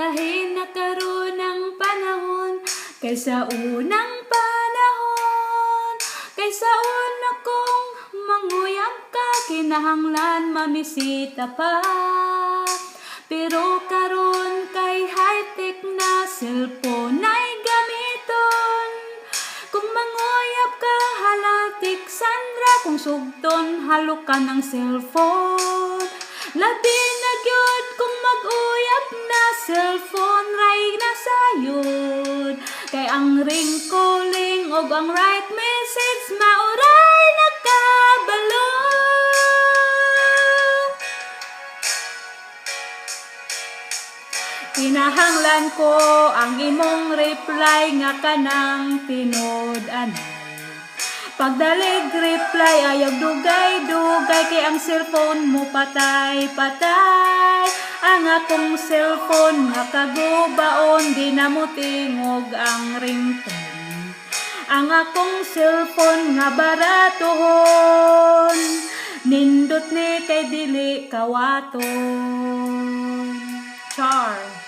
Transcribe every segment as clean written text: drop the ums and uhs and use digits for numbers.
lahin na karon ng panahon kaysa unang panahon. Kaysa una kong manguyab ka, kinahanglan mamisita pa. Pero karon kay high-tech na cellphone ay gamiton. Kung manguyab ka, halatik Sandra, kung sugton halukan ng cellphone. Labi na gyud kung mag-uyab na cellphone, ray na sayod. Kay ang ring calling og ang right message mauray nakabalo. Kinahanglan ko ang imong reply nga kanang tinud-anay. Pagdalig reply ayaw dugay-dugay, kay ang cellphone mo patay-patay. Ang akong cellphone nga kagubaon, di na mo tingog ang ringtone. Ang akong cellphone nga baratohon, nindot ni kay dili kawaton. Char.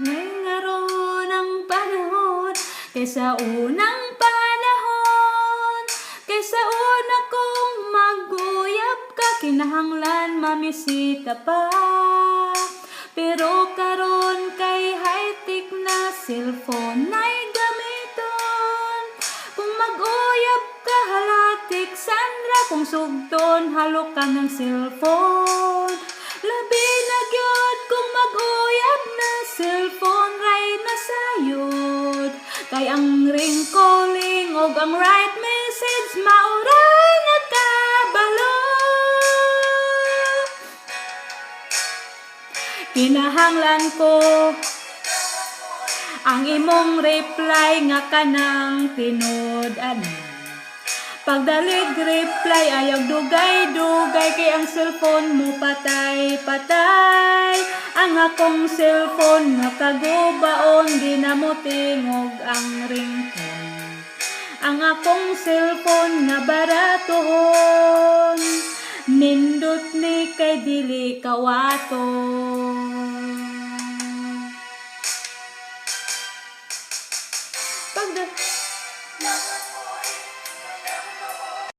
Ngayong naroon ang panahon kaysa unang panahon. Kaysa una kong mag-uyab ka, kinahanglan mamisita pa. Pero karon kay high-tech na cellphone ay gamiton. Kung mag-uyab ka, halatik Sandra, kung sugton halukan ng cellphone. Labi na gyud kung mag-uyab na cellphone, ray na sayod. Kay ang ring calling og ang right message mauray nakabalo. Kinahanglan ko ang imong reply nga kanang tinud-anay. Pagdalig reply ayaw dugay-dugay, kay ang cellphone mo patay-patay. Ang akong cellphone nga kagubaon, di na mo tingog ang ringtone. Ang akong cellphone nga baratohon, nindot ni kay dili kawaton.